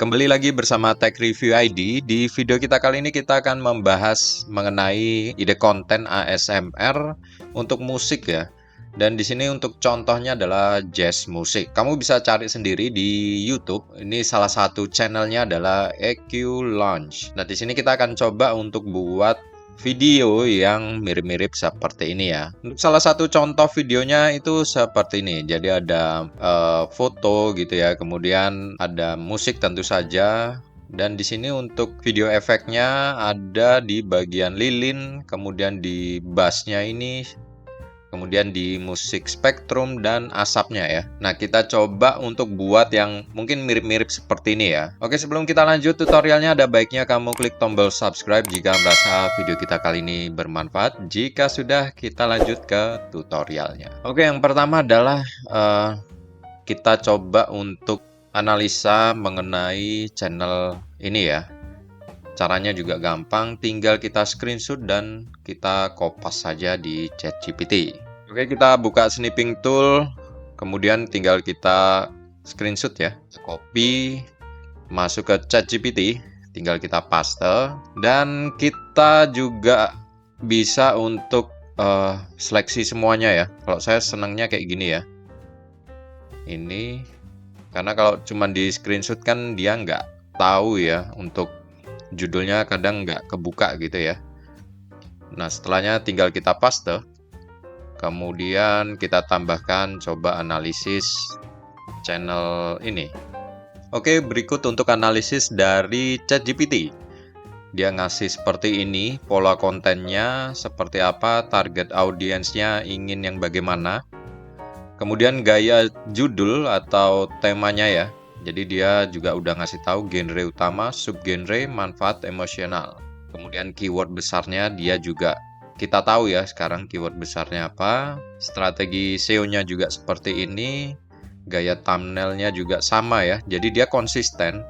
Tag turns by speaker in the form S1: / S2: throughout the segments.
S1: Kembali lagi bersama Tech Review ID. Di video kita kali ini kita akan membahas mengenai ide konten ASMR untuk musik ya. Dan di sini untuk contohnya adalah jazz musik. Kamu bisa cari sendiri di YouTube. Ini salah satu channelnya adalah EQ Lounge. Nah, di sini kita akan coba untuk buat video yang mirip-mirip seperti ini ya. Untuk salah satu contoh videonya itu seperti ini. Jadi ada foto gitu ya, kemudian ada musik tentu saja. Dan di sini untuk video efeknya ada di bagian lilin, kemudian di bassnya ini, kemudian di musik spektrum dan asapnya ya. Nah, kita coba untuk buat yang mungkin mirip-mirip seperti ini ya. Oke, sebelum kita lanjut tutorialnya, ada baiknya kamu klik tombol subscribe jika merasa video kita kali ini bermanfaat. Jika sudah, kita lanjut ke tutorialnya. Oke, yang pertama adalah kita coba untuk analisa mengenai channel ini ya. Caranya juga gampang, tinggal kita screenshot dan kita kopas saja di ChatGPT. Oke, kita buka snipping tool, kemudian tinggal kita screenshot ya. Copy, masuk ke ChatGPT, tinggal kita paste. Dan kita juga bisa untuk seleksi semuanya ya. Kalau saya senangnya kayak gini ya. Ini, karena kalau cuma di screenshot kan dia nggak tahu ya untuk judulnya, kadang nggak kebuka gitu ya. Nah, setelahnya tinggal kita paste, kemudian kita tambahkan coba analisis channel ini. Oke, berikut untuk analisis dari ChatGPT. Dia ngasih seperti ini, pola kontennya seperti apa, target audiensnya ingin yang bagaimana, kemudian gaya judul atau temanya ya. Jadi dia juga udah ngasih tahu genre utama, subgenre, manfaat emosional. Kemudian keyword besarnya dia juga kita tahu ya sekarang keyword besarnya apa. Strategi SEO-nya juga seperti ini. Gaya thumbnailnya juga sama ya. Jadi dia konsisten.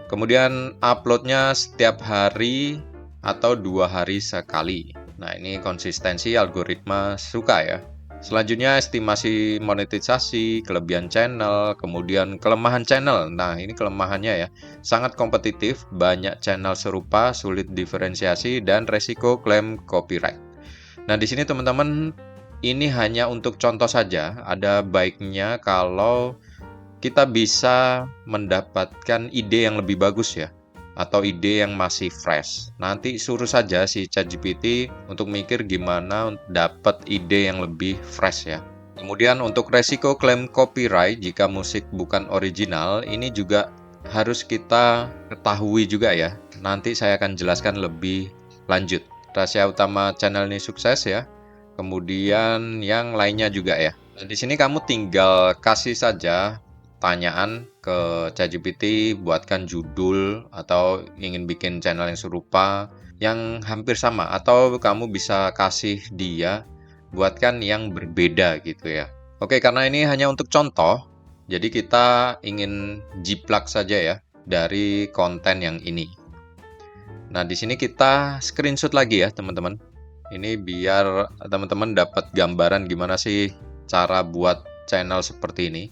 S1: Kemudian uploadnya setiap hari atau 2 hari sekali. Nah, ini konsistensi algoritma suka ya. Selanjutnya estimasi monetisasi, kelebihan channel, kemudian kelemahan channel. Nah, ini kelemahannya ya. Sangat kompetitif, banyak channel serupa, sulit diferensiasi, dan resiko klaim copyright. Nah, di sini teman-teman, ini hanya untuk contoh saja. Ada baiknya kalau kita bisa mendapatkan ide yang lebih bagus ya, atau ide yang masih fresh. Nanti suruh saja si ChatGPT untuk mikir gimana dapat ide yang lebih fresh ya. Kemudian untuk resiko klaim copyright jika musik bukan original, ini juga harus kita ketahui juga ya. Nanti saya akan jelaskan lebih lanjut. Rahasia utama channel ini sukses ya. Kemudian yang lainnya juga ya. Nah, di sini kamu tinggal kasih saja pertanyaan ke ChatGPT, buatkan judul atau ingin bikin channel yang serupa yang hampir sama, atau kamu bisa kasih dia buatkan yang berbeda gitu ya. Oke, karena ini hanya untuk contoh, jadi kita ingin jiplak saja ya dari konten yang ini. Nah, di sini kita screenshot lagi ya teman-teman. Ini biar teman-teman dapat gambaran gimana sih cara buat channel seperti ini.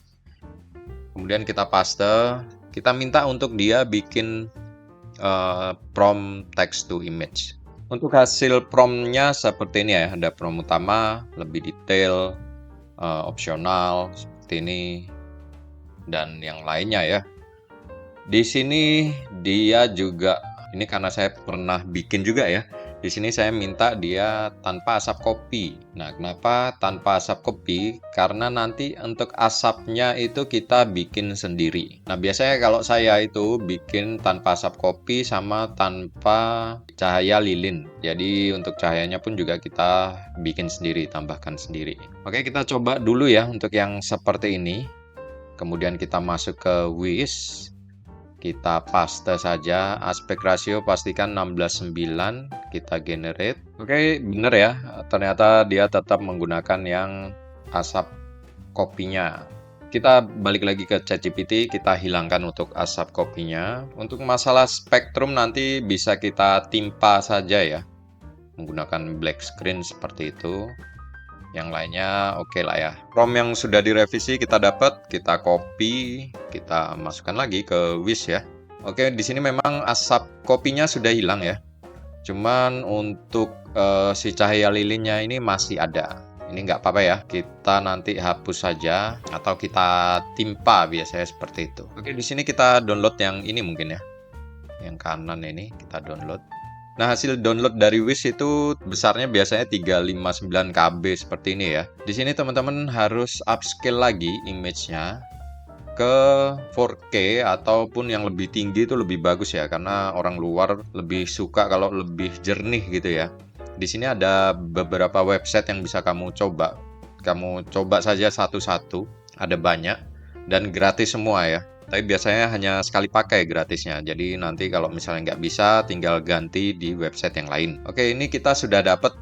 S1: Kemudian kita paste, kita minta untuk dia bikin prompt text to image. Untuk hasil promptnya seperti ini ya, ada prompt utama, lebih detail, opsional, seperti ini, dan yang lainnya ya. Di sini dia juga, ini karena saya pernah bikin juga ya. Di sini saya minta dia tanpa asap kopi. Nah, kenapa tanpa asap kopi? Karena nanti untuk asapnya itu kita bikin sendiri. Nah, biasanya kalau saya itu bikin tanpa asap kopi sama tanpa cahaya lilin. Jadi untuk cahayanya pun juga kita bikin sendiri, tambahkan sendiri. Oke, kita coba dulu ya untuk yang seperti ini. Kemudian kita masuk ke Wish. Kita paste saja, aspek rasio pastikan 16:9, kita generate. Oke, bener ya, ternyata dia tetap menggunakan yang asap kopinya. Kita balik lagi ke ChatGPT, kita hilangkan untuk asap kopinya. Untuk masalah spektrum nanti bisa kita timpa saja ya, menggunakan black screen seperti itu. Yang lainnya oke lah ya. Prompt yang sudah direvisi kita dapat, kita copy, kita masukkan lagi ke Wish ya. Oke, di sini memang asap kopinya sudah hilang ya. Cuman untuk si cahaya lilinnya ini masih ada. Ini nggak apa-apa ya, kita nanti hapus saja atau kita timpa biasanya seperti itu. Oke, di sini kita download yang ini mungkin ya. Yang kanan ini kita download. Nah, hasil download dari Wish itu besarnya biasanya 359 KB seperti ini ya. Di sini teman-teman harus upscale lagi image-nya ke 4K ataupun yang lebih tinggi itu lebih bagus ya, karena orang luar lebih suka kalau lebih jernih gitu ya. Di sini ada beberapa website yang bisa kamu coba. Kamu coba saja satu-satu, ada banyak dan gratis semua ya. Tapi biasanya hanya sekali pakai gratisnya. Jadi nanti kalau misalnya nggak bisa, tinggal ganti di website yang lain. Oke, ini kita sudah dapat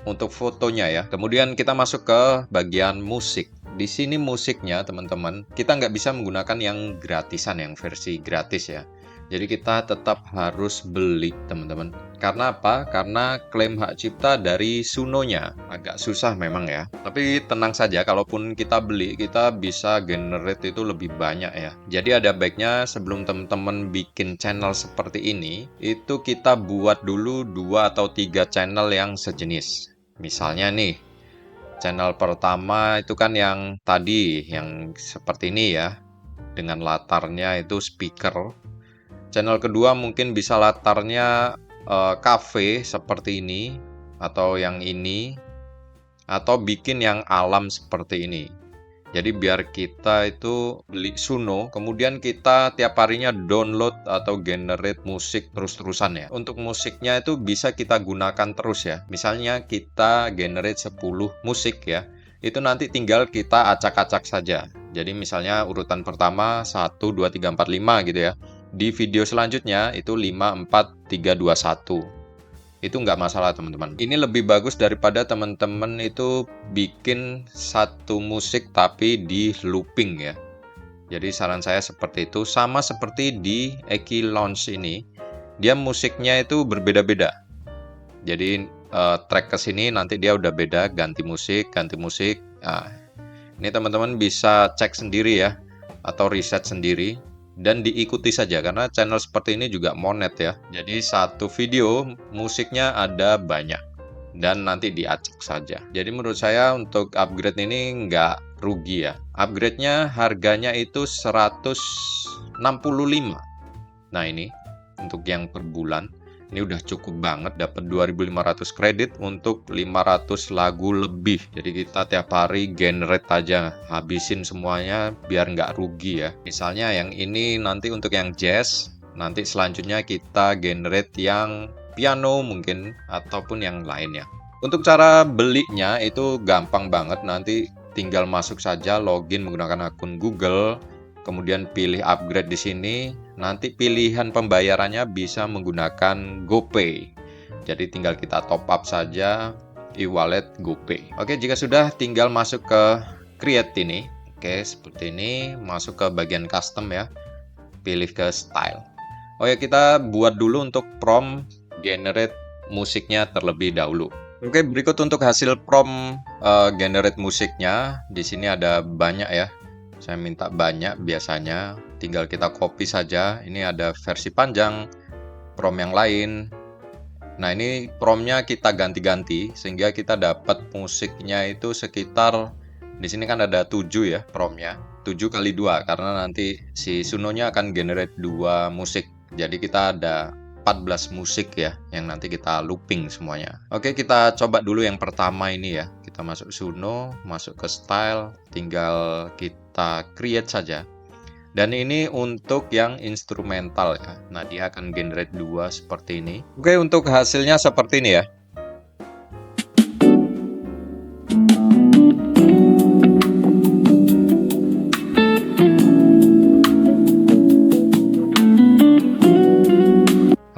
S1: untuk fotonya ya. Kemudian kita masuk ke bagian musik. Di sini musiknya teman-teman, kita nggak bisa menggunakan yang gratisan, yang versi gratis ya. Jadi kita tetap harus beli teman-teman. Karena apa? Karena klaim hak cipta dari Suno-nya. Agak susah memang ya. Tapi tenang saja, kalaupun kita beli, kita bisa generate itu lebih banyak ya. Jadi ada baiknya sebelum teman-teman bikin channel seperti ini, itu kita buat dulu 2 atau 3 channel yang sejenis. Misalnya nih, channel pertama itu kan yang tadi, yang seperti ini ya. Dengan latarnya itu speaker. Channel kedua mungkin bisa latarnya cafe seperti ini, atau yang ini, atau bikin yang alam seperti ini. Jadi biar kita itu beli Suno, kemudian kita tiap harinya download atau generate musik terus-terusan ya. Untuk musiknya itu bisa kita gunakan terus ya. Misalnya kita generate 10 musik ya, itu nanti tinggal kita acak-acak saja. Jadi misalnya urutan pertama 1, 2, 3, 4, 5 gitu ya. Di video selanjutnya itu 5, 4, 3, 2, 1. Itu nggak masalah teman-teman. Ini lebih bagus daripada teman-teman itu bikin satu musik tapi di looping ya. Jadi saran saya seperti itu. Sama seperti di Eki Lounge ini, dia musiknya itu berbeda-beda. Jadi track ke sini nanti dia udah beda, ganti musik, ganti musik. Nah, ini teman-teman bisa cek sendiri ya, atau riset sendiri. Dan diikuti saja, karena channel seperti ini juga monet ya. Jadi satu video musiknya ada banyak dan nanti diacak saja. Jadi menurut saya untuk upgrade ini nggak rugi ya. Upgrade-nya harganya itu 165. Nah ini untuk yang per bulan. Ini udah cukup banget, dapat 2.500 kredit untuk 500 lagu lebih. Jadi kita tiap hari generate aja, habisin semuanya biar nggak rugi ya. Misalnya yang ini nanti untuk yang jazz, nanti selanjutnya kita generate yang piano mungkin, ataupun yang lainnya. Untuk cara belinya itu gampang banget, nanti tinggal masuk saja, login menggunakan akun Google, kemudian pilih upgrade di sini. Nanti pilihan pembayarannya bisa menggunakan GoPay. Jadi tinggal kita top up saja e-wallet GoPay. Oke, jika sudah tinggal masuk ke create ini. Oke, seperti ini, masuk ke bagian custom ya. Pilih ke style. Oke, kita buat dulu untuk prompt generate musiknya terlebih dahulu. Oke, berikut untuk hasil prompt generate musiknya. Di sini ada banyak ya. Saya minta banyak biasanya, tinggal kita copy saja. Ini ada versi panjang, prompt yang lain. Nah ini promptnya kita ganti-ganti sehingga kita dapat musiknya itu sekitar, di sini kan ada 7 ya promptnya, 7 kali 2 karena nanti si Suno-nya akan generate 2 musik. Jadi kita ada 14 musik ya yang nanti kita looping semuanya. Oke, kita coba dulu yang pertama ini ya. Kita masuk Suno, masuk ke style, tinggal kita create saja. Dan ini untuk yang instrumental ya. Nah, dia akan generate 2 seperti ini. Oke, untuk hasilnya seperti ini ya.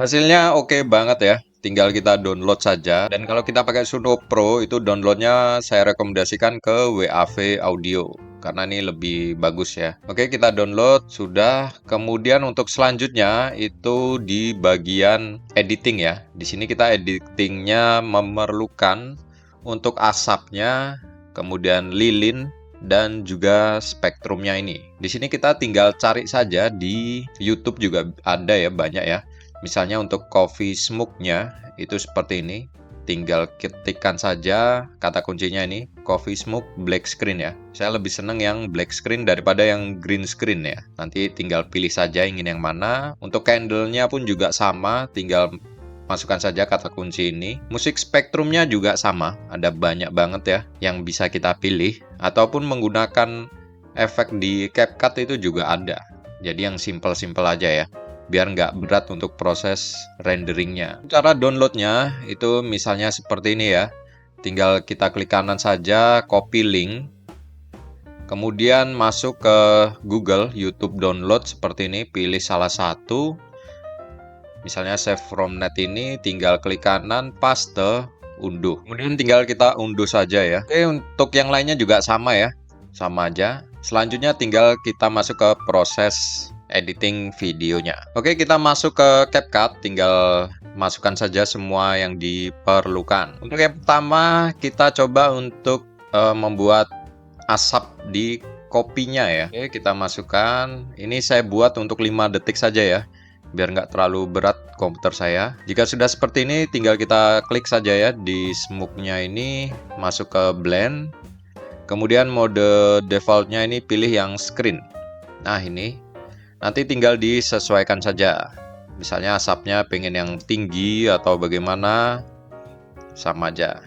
S1: Hasilnya oke banget ya, tinggal kita download saja. Dan kalau kita pakai Suno Pro itu downloadnya saya rekomendasikan ke WAV Audio karena ini lebih bagus ya. Oke, kita download sudah. Kemudian untuk selanjutnya itu di bagian editing ya. Di sini kita editingnya memerlukan untuk asapnya, kemudian lilin dan juga spektrumnya ini. Di sini kita tinggal cari saja, di YouTube juga ada ya, banyak ya. Misalnya untuk coffee smoke-nya itu seperti ini. Tinggal ketikkan saja kata kuncinya ini, coffee smoke black screen ya. Saya lebih senang yang black screen daripada yang green screen ya. Nanti tinggal pilih saja ingin yang mana. Untuk candle-nya pun juga sama, tinggal masukkan saja kata kunci ini. Musik spektrumnya juga sama, ada banyak banget ya yang bisa kita pilih. Ataupun menggunakan efek di CapCut itu juga ada. Jadi yang simple-simple aja ya, biar nggak berat untuk proses renderingnya. Cara downloadnya itu misalnya seperti ini ya. Tinggal kita klik kanan saja, copy link. Kemudian masuk ke Google, YouTube download seperti ini, pilih salah satu. Misalnya save from net ini, tinggal klik kanan, paste, unduh. Kemudian tinggal kita unduh saja ya. Oke, untuk yang lainnya juga sama ya, sama aja. Selanjutnya tinggal kita masuk ke proses editing videonya. Oke, kita masuk ke CapCut, tinggal masukkan saja semua yang diperlukan. Untuk yang pertama, kita coba untuk membuat asap di kopinya ya. Oke, kita masukkan. Ini saya buat untuk 5 detik saja ya, biar nggak terlalu berat komputer saya. Jika sudah seperti ini, tinggal kita klik saja ya di smoke-nya ini, masuk ke blend. Kemudian mode defaultnya ini pilih yang screen. Nah ini, nanti tinggal disesuaikan saja. Misalnya asapnya pengen yang tinggi atau bagaimana, sama aja.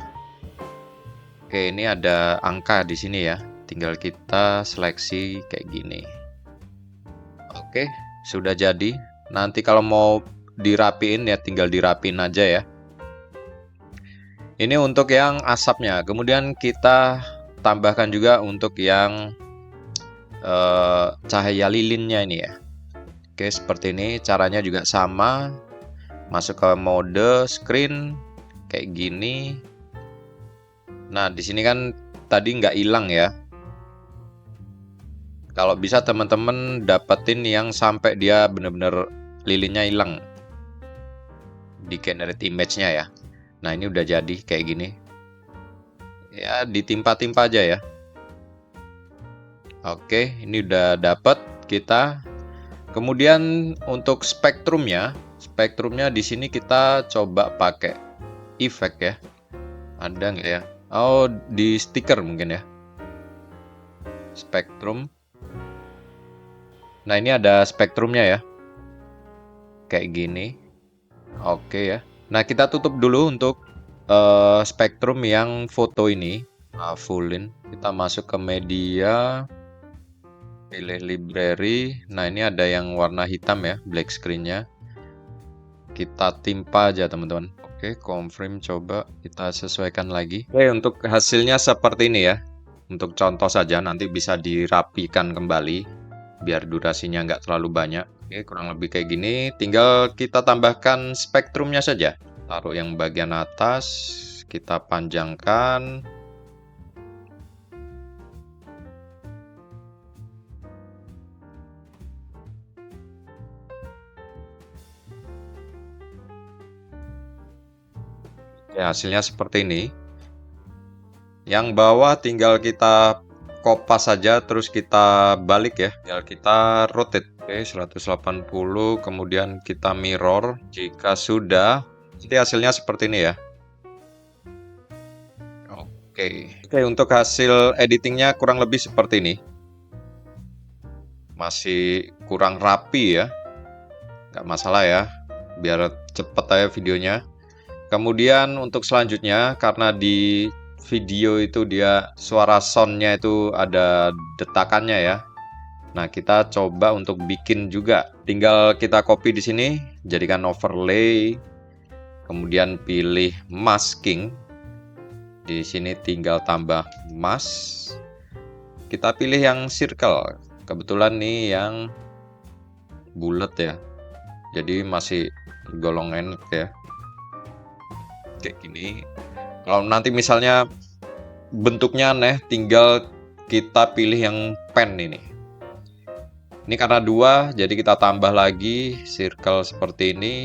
S1: Oke, ini ada angka di sini ya. Tinggal kita seleksi kayak gini. Oke, sudah jadi. Nanti kalau mau dirapiin ya tinggal dirapiin aja ya. Ini untuk yang asapnya. Kemudian kita tambahkan juga untuk yang cahaya lilinnya ini ya. Oke, seperti ini. Caranya juga sama. Masuk ke mode screen kayak gini. Nah, di sini kan tadi nggak hilang ya. Kalau bisa teman-teman dapetin yang sampai dia benar-benar lilinnya hilang di generate image-nya ya. Nah, ini udah jadi kayak gini. Ya, ditimpa-timpa aja ya. Oke, ini udah dapet kita. Kemudian untuk spektrumnya di sini kita coba pakai efek ya. Ada nggak ya? Oh, di stiker mungkin ya. Spektrum. Nah, ini ada spektrumnya ya. Kayak gini. Oke ya. Nah, kita tutup dulu untuk spektrum yang foto ini. Fullin. Kita masuk ke media. Pilih library. Nah, ini ada yang warna hitam ya, black screen-nya. Kita timpa aja teman-teman. Oke, confirm, coba kita sesuaikan lagi. Oke, untuk hasilnya seperti ini ya. Untuk contoh saja, nanti bisa dirapikan kembali biar durasinya nggak terlalu banyak. Oke, kurang lebih kayak gini. Tinggal kita tambahkan spektrumnya saja. Taruh yang bagian atas, kita panjangkan. Ya, hasilnya seperti ini. Yang bawah tinggal kita kopas saja, terus kita balik ya. Tinggal kita rotate. Oke, 180, kemudian kita mirror. Jika sudah, jadi hasilnya seperti ini ya. Oke, untuk hasil editingnya kurang lebih seperti ini. Masih kurang rapi ya. Nggak masalah ya, biar cepet aja videonya. Kemudian untuk selanjutnya, karena di video itu dia suara soundnya itu ada detakannya ya. Nah, kita coba untuk bikin juga. Tinggal kita copy di sini, jadikan overlay. Kemudian pilih masking. Di sini tinggal tambah mask. Kita pilih yang circle. Kebetulan nih yang bulat ya. Jadi masih tergolong enak ya. Kayak gini. Kalau nanti misalnya bentuknya aneh, tinggal kita pilih yang pen ini. Ini karena 2, jadi kita tambah lagi circle seperti ini.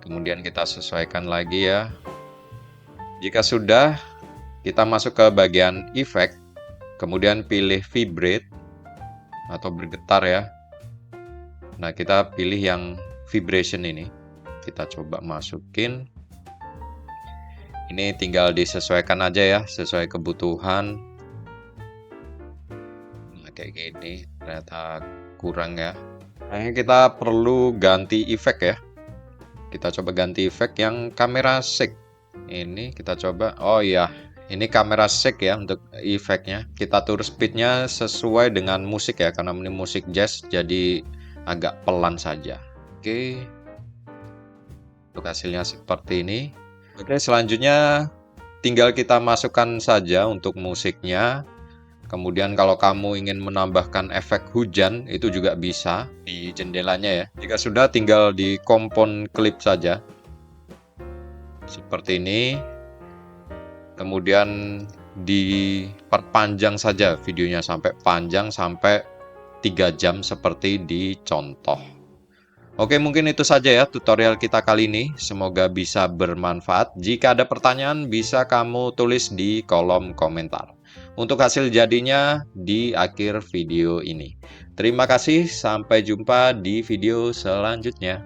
S1: Kemudian kita sesuaikan lagi ya. Jika sudah, kita masuk ke bagian efek. kemudian pilih vibrate atau bergetar ya. Nah, kita pilih yang vibration ini. Kita coba masukin. Ini tinggal disesuaikan aja ya, sesuai kebutuhan. Nah, kayak gini, ternyata kurang ya. Nah, kita perlu ganti efek ya. Kita coba ganti efek yang kamera shake. Ini kita coba. Oh iya, ini kamera shake ya untuk efeknya. Kita atur speednya sesuai dengan musik ya, karena ini musik jazz jadi agak pelan saja. Oke. Untuk hasilnya seperti ini. Oke, selanjutnya tinggal kita masukkan saja untuk musiknya. Kemudian kalau kamu ingin menambahkan efek hujan, itu juga bisa di jendelanya ya. Jika sudah, tinggal di kompon klip saja. Seperti ini. Kemudian diperpanjang saja videonya sampai panjang, sampai 3 jam seperti di contoh. Oke, mungkin itu saja ya tutorial kita kali ini. Semoga bisa bermanfaat. Jika ada pertanyaan, bisa kamu tulis di kolom komentar. Untuk hasil jadinya di akhir video ini. Terima kasih, sampai jumpa di video selanjutnya.